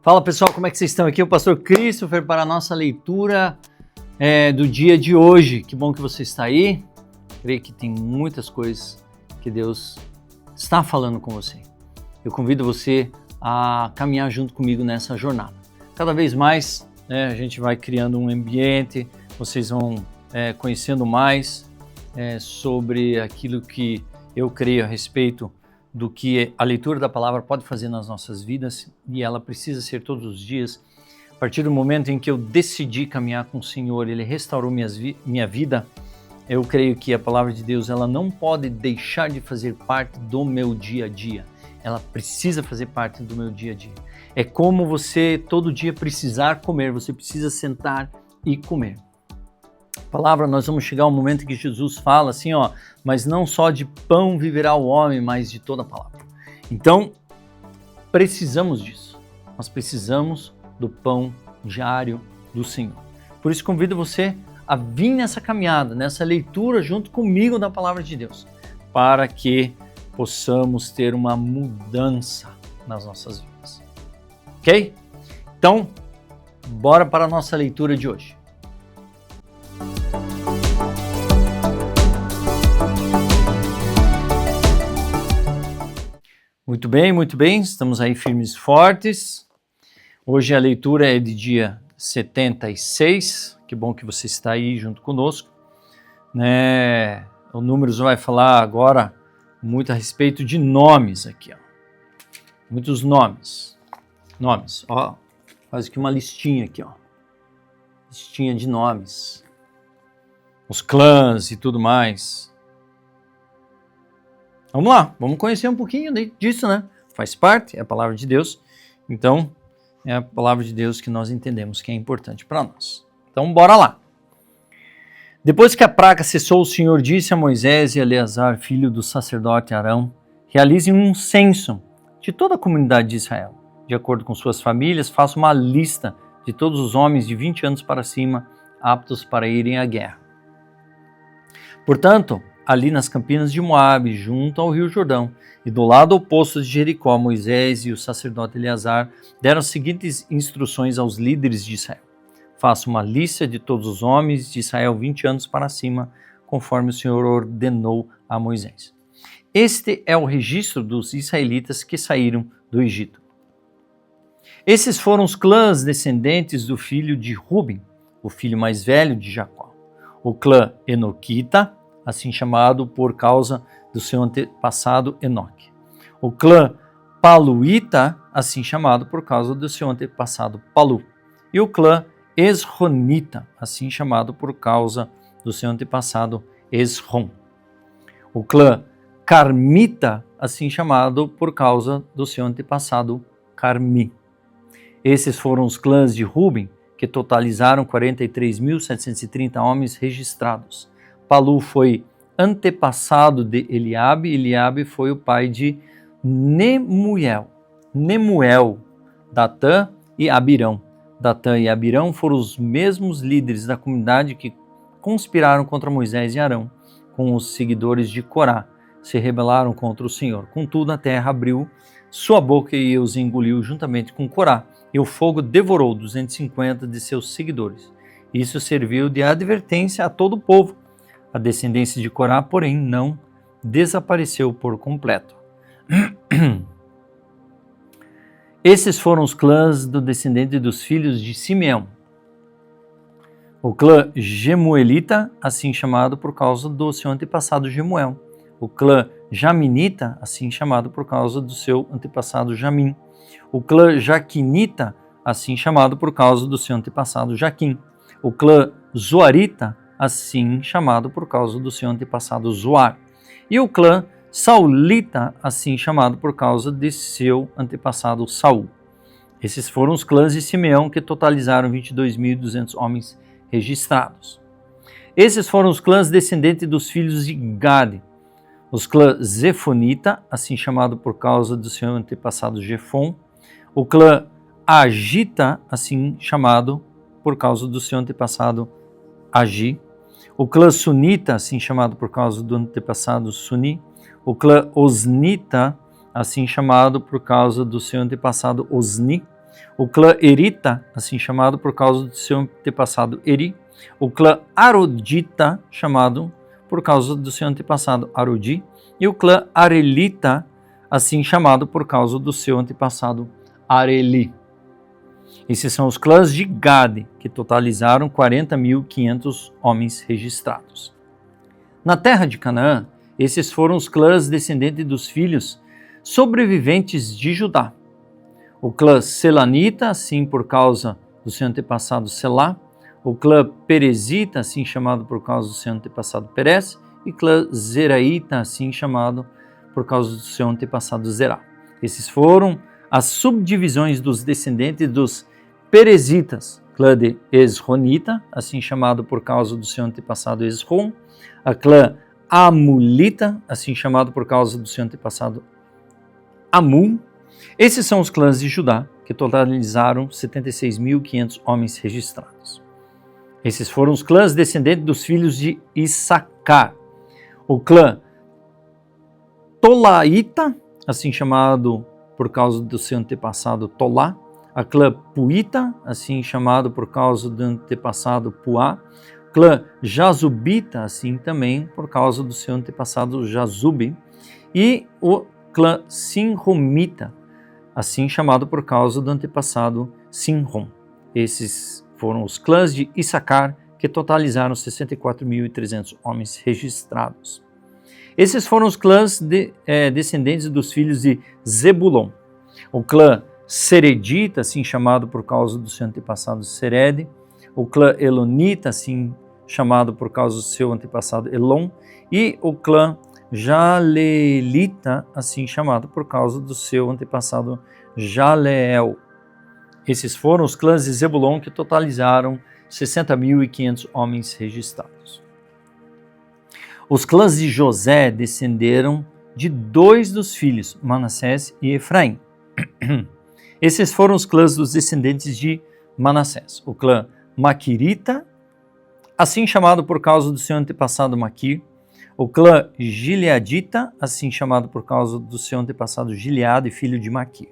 Fala pessoal, como é que vocês estão? Aqui é o Pastor Christopher para a nossa leitura do dia de hoje. Que bom que você está aí. Creio que tem muitas coisas que Deus está falando com você. Eu convido você a caminhar junto comigo nessa jornada. Cada vez mais a gente vai criando um ambiente, vocês vão conhecendo mais sobre aquilo que eu creio a respeito do que a leitura da palavra pode fazer nas nossas vidas, e ela precisa ser todos os dias. A partir do momento em que eu decidi caminhar com o Senhor, Ele restaurou minha vida, eu creio que a palavra de Deus ela não pode deixar de fazer parte do meu dia a dia. Ela precisa fazer parte do meu dia a dia. É como você todo dia precisar comer, você precisa sentar e comer. Palavra, nós vamos chegar ao momento em que Jesus fala assim, mas não só de pão viverá o homem, mas de toda a palavra. Então, precisamos disso. Nós precisamos do pão diário do Senhor. Por isso, convido você a vir nessa caminhada, nessa leitura junto comigo da palavra de Deus, para que possamos ter uma mudança nas nossas vidas. Ok? Então, bora para a nossa leitura de hoje. Muito bem, estamos aí firmes e fortes. Hoje a leitura é de dia 76, que bom que você está aí junto conosco. O Números vai falar agora muito a respeito de nomes aqui, muitos nomes, quase que uma listinha aqui, listinha de nomes, os clãs e tudo mais. Vamos lá, vamos conhecer um pouquinho disso, né? Faz parte, é a palavra de Deus, então é a palavra de Deus que nós entendemos que é importante para nós. Então, bora lá. Depois que a praga cessou, o Senhor disse a Moisés e a Eleazar, filho do sacerdote Arão, realizem um censo de toda a comunidade de Israel. De acordo com suas famílias, faça uma lista de todos os homens de 20 anos para cima, aptos para irem à guerra. Portanto, ali nas campinas de Moabe, junto ao rio Jordão, e do lado oposto de Jericó, Moisés e o sacerdote Eleazar deram as seguintes instruções aos líderes de Israel. Faça uma lista de todos os homens de Israel 20 anos para cima, conforme o Senhor ordenou a Moisés. Este é o registro dos israelitas que saíram do Egito. Esses foram os clãs descendentes do filho de Ruben, o filho mais velho de Jacó. O clã Enoquita, assim chamado por causa do seu antepassado Enoque. O clã Paluíta, assim chamado por causa do seu antepassado Palu. E o clã Esronita, assim chamado por causa do seu antepassado Esrom. O clã Carmita, assim chamado por causa do seu antepassado Carmi. Esses foram os clãs de Ruben, que totalizaram 43.730 homens registrados. Palu foi antepassado de Eliabe, Eliabe foi o pai de Nemuel, Datã e Abirão. Datã e Abirão foram os mesmos líderes da comunidade que conspiraram contra Moisés e Arão, com os seguidores de Corá, se rebelaram contra o Senhor. Contudo, a terra abriu sua boca e os engoliu juntamente com Corá, e o fogo devorou 250 de seus seguidores. Isso serviu de advertência a todo o povo. A descendência de Corá, porém, não desapareceu por completo. Esses foram os clãs do descendente dos filhos de Simeão. O clã Gemuelita, assim chamado por causa do seu antepassado Gemuel. O clã Jaminita, assim chamado por causa do seu antepassado Jamim. O clã Jaquinita, assim chamado por causa do seu antepassado Jaquim. O clã Zoarita, assim chamado por causa do seu antepassado Zoar. E o clã Saulita, assim chamado por causa de seu antepassado Saul. Esses foram os clãs de Simeão, que totalizaram 22.200 homens registrados. Esses foram os clãs descendentes dos filhos de Gade. Os clãs Zefonita, assim chamado por causa do seu antepassado Jefon. O clã Agita, assim chamado por causa do seu antepassado Agi. O clã Sunita, assim chamado por causa do antepassado Suni. O clã Osnita, assim chamado por causa do seu antepassado Osni. O clã Erita, assim chamado por causa do seu antepassado Eri. O clã Arodita, chamado por causa do seu antepassado Arodi. E o clã Arelita, assim chamado por causa do seu antepassado Areli. Esses são os clãs de Gade, que totalizaram 40.500 homens registrados. Na terra de Canaã, esses foram os clãs descendentes dos filhos sobreviventes de Judá. O clã Selanita, assim por causa do seu antepassado Selá. O clã Perezita, assim chamado por causa do seu antepassado Perez. E clã Zeraíta, assim chamado por causa do seu antepassado Zerá. Esses foram as subdivisões dos descendentes dos Perezitas, clã de Esronita, assim chamado por causa do seu antepassado Esrom, a clã Amulita, assim chamado por causa do seu antepassado Amul. Esses são os clãs de Judá, que totalizaram 76.500 homens registrados. Esses foram os clãs descendentes dos filhos de Issacar. O clã Tolaíta, assim chamado por causa do seu antepassado Tolá. A clã Puíta, assim chamado por causa do antepassado Puá. Clã Jazubita, assim também por causa do seu antepassado Jazubi. E o clã Sinromita, assim chamado por causa do antepassado Sinrom. Esses foram os clãs de Issacar, que totalizaram 64.300 homens registrados. Esses foram os clãs descendentes dos filhos de Zebulon. O clã Seredita, assim chamado por causa do seu antepassado Serede. O clã Elonita, assim chamado por causa do seu antepassado Elon. E o clã Jalelita, assim chamado por causa do seu antepassado Jaleel. Esses foram os clãs de Zebulon, que totalizaram 60.500 homens registrados. Os clãs de José descenderam de dois dos filhos, Manassés e Efraim. Esses foram os clãs dos descendentes de Manassés. O clã Maquirita, assim chamado por causa do seu antepassado Maquir. O clã Gileadita, assim chamado por causa do seu antepassado Gileade, filho de Maquir.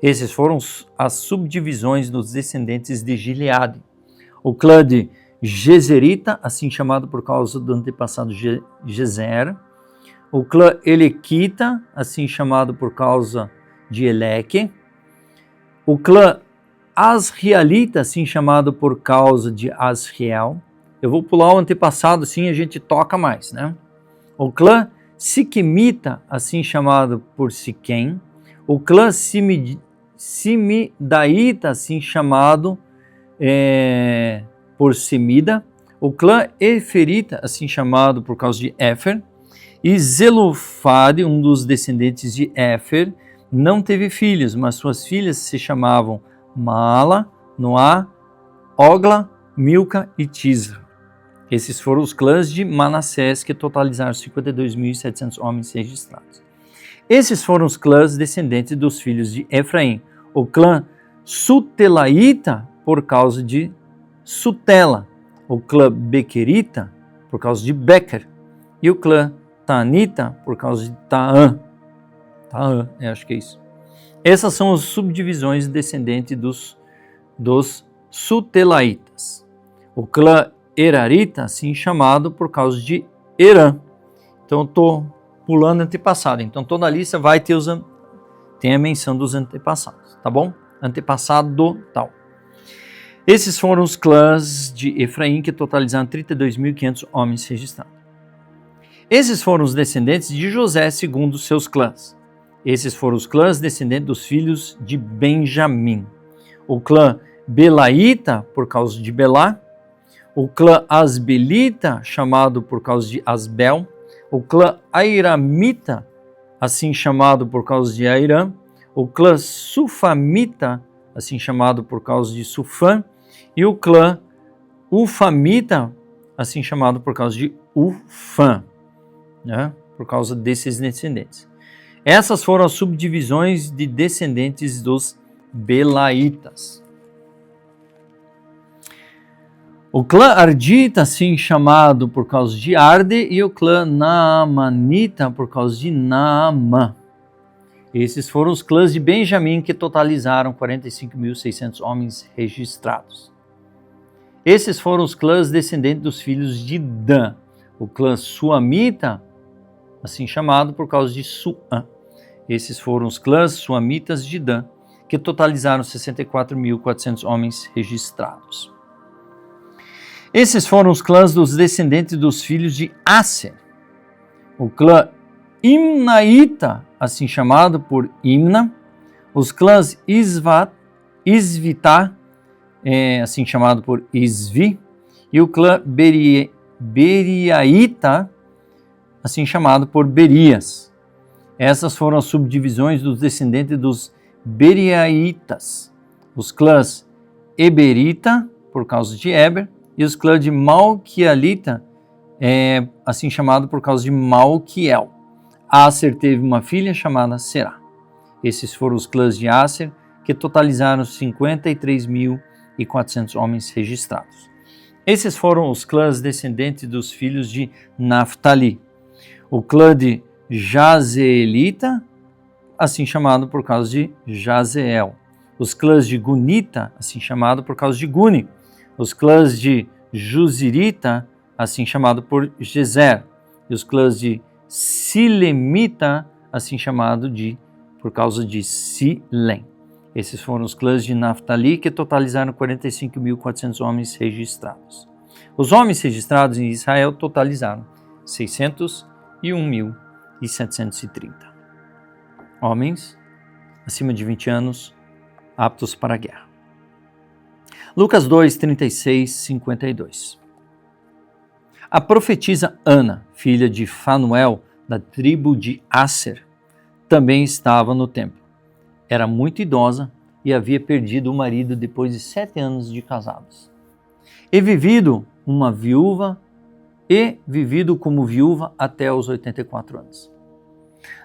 Esses foram as subdivisões dos descendentes de Gileade. O clã de Gezerita, assim chamado por causa do antepassado Gezer. O clã Elequita, assim chamado por causa de Eleque. O clã Asrielita, assim chamado por causa de Asriel. Eu vou pular o antepassado, assim a gente toca mais, né? O clã Siquemita, assim chamado por Siquém. O clã Simidaíta, assim chamado por Semida. O clã Eferita, assim chamado por causa de Éfer. E Zelofade, um dos descendentes de Éfer, não teve filhos, mas suas filhas se chamavam Mala, Noá, Ogla, Milca e Tisra. Esses foram os clãs de Manassés, que totalizaram 52.700 homens registrados. Esses foram os clãs descendentes dos filhos de Efraim. O clã Sutelaíta, por causa de Sutela. O clã Bequerita, por causa de Bequer. E o clã Tanita, por causa de Taã. Taã, acho que é isso. Essas são as subdivisões descendentes dos Sutelaitas. O clã Erarita, assim chamado por causa de Herã. Então eu estou pulando antepassado. Então toda a lista vai ter tem a menção dos antepassados, tá bom? Antepassado tal. Esses foram os clãs de Efraim, que totalizaram 32.500 homens registrados. Esses foram os descendentes de José segundo seus clãs. Esses foram os clãs descendentes dos filhos de Benjamim. O clã Belaíta, por causa de Belá. O clã Asbelita, chamado por causa de Asbel. O clã Airamita, assim chamado por causa de Airam. O clã Sufamita, assim chamado por causa de Sufã. E o clã Ufamita, assim chamado por causa de Ufã, né? Por causa desses descendentes. Essas foram as subdivisões de descendentes dos Belaitas. O clã Ardita, assim chamado por causa de Arde, e o clã Naamanita por causa de Naamã. Esses foram os clãs de Benjamim, que totalizaram 45.600 homens registrados. Esses foram os clãs descendentes dos filhos de Dan. O clã Suamita, assim chamado por causa de Suã. Esses foram os clãs suamitas de Dan, que totalizaram 64.400 homens registrados. Esses foram os clãs dos descendentes dos filhos de Aser. O clã Imnaíta, assim chamado por Imna. Os clãs Isvitá, assim chamado por Isvi. E o clã Beriaíta, assim chamado por Berias. Essas foram as subdivisões dos descendentes dos Beriaitas. Os clãs Eberita, por causa de Eber, e os clãs de Malquielita, assim chamado por causa de Malquiel. Aser teve uma filha chamada Será. Esses foram os clãs de Aser, que totalizaram 53.400 homens registrados. Esses foram os clãs descendentes dos filhos de Naftali. O clã de Jazeelita, assim chamado por causa de Jazeel. Os clãs de Gunita, assim chamado por causa de Guni. Os clãs de Juzirita, assim chamado por Jezer. E os clãs de Silemita, assim chamado por causa de Silem. Esses foram os clãs de Naftali, que totalizaram 45.400 homens registrados. Os homens registrados em Israel totalizaram 601.730. Homens acima de 20 anos, aptos para a guerra. Lucas 2, 36, 52. A profetisa Ana, filha de Fanuel, da tribo de Aser, também estava no templo. Era muito idosa e havia perdido o marido depois de 7 anos de casados. E vivido como viúva até os 84 anos.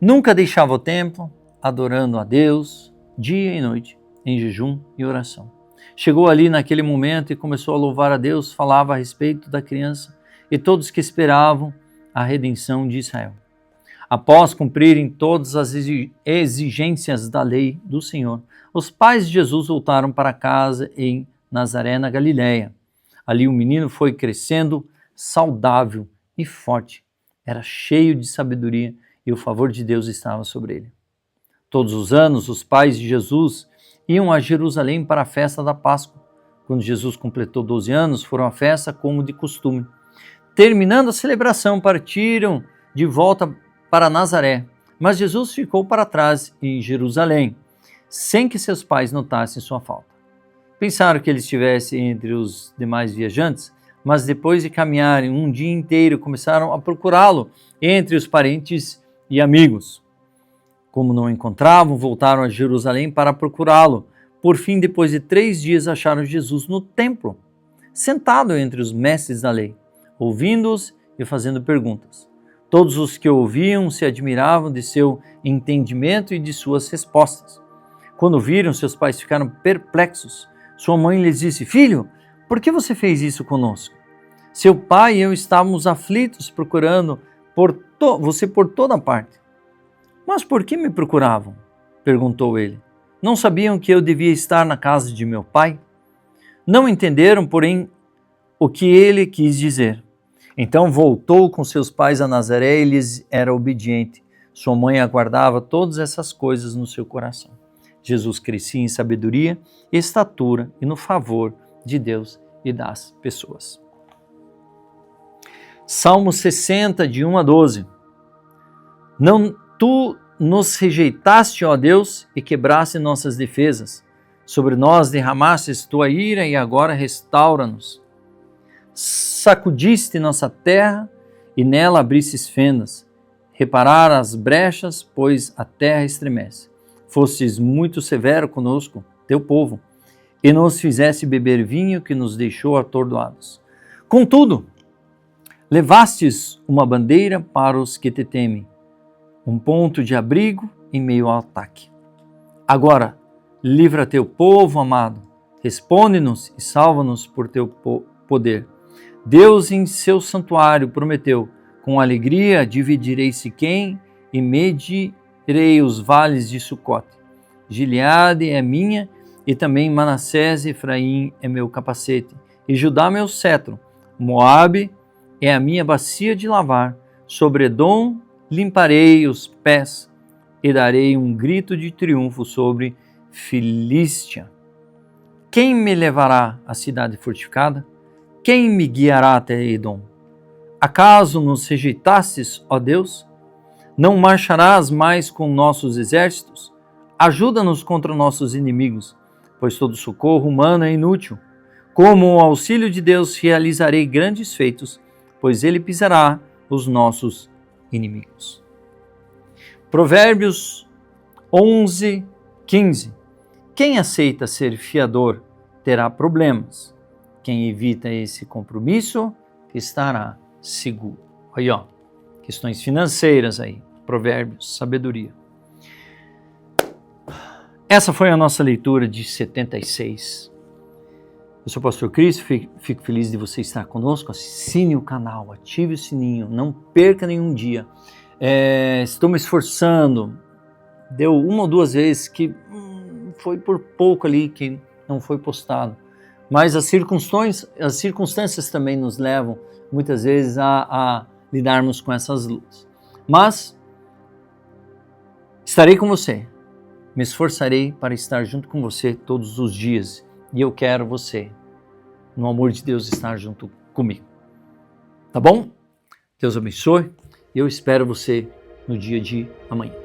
Nunca deixava o templo, adorando a Deus, dia e noite, em jejum e oração. Chegou ali naquele momento e começou a louvar a Deus, falava a respeito da criança e todos que esperavam a redenção de Israel. Após cumprirem todas as exigências da lei do Senhor, os pais de Jesus voltaram para casa em Nazaré, na Galiléia. Ali o menino foi crescendo saudável e forte. Era cheio de sabedoria e o favor de Deus estava sobre ele. Todos os anos, os pais de Jesus iam a Jerusalém para a festa da Páscoa. Quando Jesus completou 12 anos, foram à festa como de costume. Terminando a celebração, partiram de volta para Nazaré, mas Jesus ficou para trás em Jerusalém, sem que seus pais notassem sua falta. Pensaram que ele estivesse entre os demais viajantes, mas depois de caminharem um dia inteiro, começaram a procurá-lo entre os parentes e amigos. Como não o encontravam, voltaram a Jerusalém para procurá-lo. Por fim, depois de 3 dias, acharam Jesus no templo, sentado entre os mestres da lei, ouvindo-os e fazendo perguntas. Todos os que ouviam se admiravam de seu entendimento e de suas respostas. Quando viram, seus pais ficaram perplexos. Sua mãe lhes disse: Filho, por que você fez isso conosco? Seu pai e eu estávamos aflitos procurando você por toda parte. Mas por que me procuravam? Perguntou ele. Não sabiam que eu devia estar na casa de meu pai? Não entenderam, porém, o que ele quis dizer. Então voltou com seus pais a Nazaré e lhes era obediente. Sua mãe aguardava todas essas coisas no seu coração. Jesus crescia em sabedoria, estatura e no favor de Deus e das pessoas. Salmo 60, de 1 a 12. Não tu nos rejeitaste, ó Deus, e quebraste nossas defesas. Sobre nós derramastes tua ira e agora restaura-nos. Sacudiste nossa terra e nela abristes fendas. Reparar as brechas, pois a terra estremece. Fostes muito severo conosco, teu povo, e nos fizeste beber vinho que nos deixou atordoados. Contudo, levastes uma bandeira para os que te temem, um ponto de abrigo em meio ao ataque. Agora, livra teu povo amado, responde-nos e salva-nos por teu poder. Deus em seu santuário prometeu: com alegria dividirei Siquém e os vales de Sucote. Gileade é minha, e também Manassés e Efraim é meu capacete, e Judá meu cetro. Moabe é a minha bacia de lavar. Sobre Edom limparei os pés, e darei um grito de triunfo sobre Filístia. Quem me levará à cidade fortificada? Quem me guiará até Edom? Acaso nos rejeitastes, ó Deus? Não marcharás mais com nossos exércitos? Ajuda-nos contra nossos inimigos, pois todo socorro humano é inútil. Com o auxílio de Deus realizarei grandes feitos, pois ele pisará os nossos inimigos. Provérbios 11, 15. Quem aceita ser fiador terá problemas. Quem evita esse compromisso estará seguro. Aí, ó, questões financeiras aí, provérbios, sabedoria. Essa foi a nossa leitura de 76. Eu sou o pastor Cristo, fico feliz de você estar conosco. Assine o canal, ative o sininho, não perca nenhum dia. Estou me esforçando, deu uma ou duas vezes que foi por pouco ali que não foi postado. Mas as circunstâncias também nos levam muitas vezes a lidarmos com essas lutas. Mas estarei com você, me esforçarei para estar junto com você todos os dias. E eu quero você, no amor de Deus, estar junto comigo. Tá bom? Deus abençoe. Eu espero você no dia de amanhã.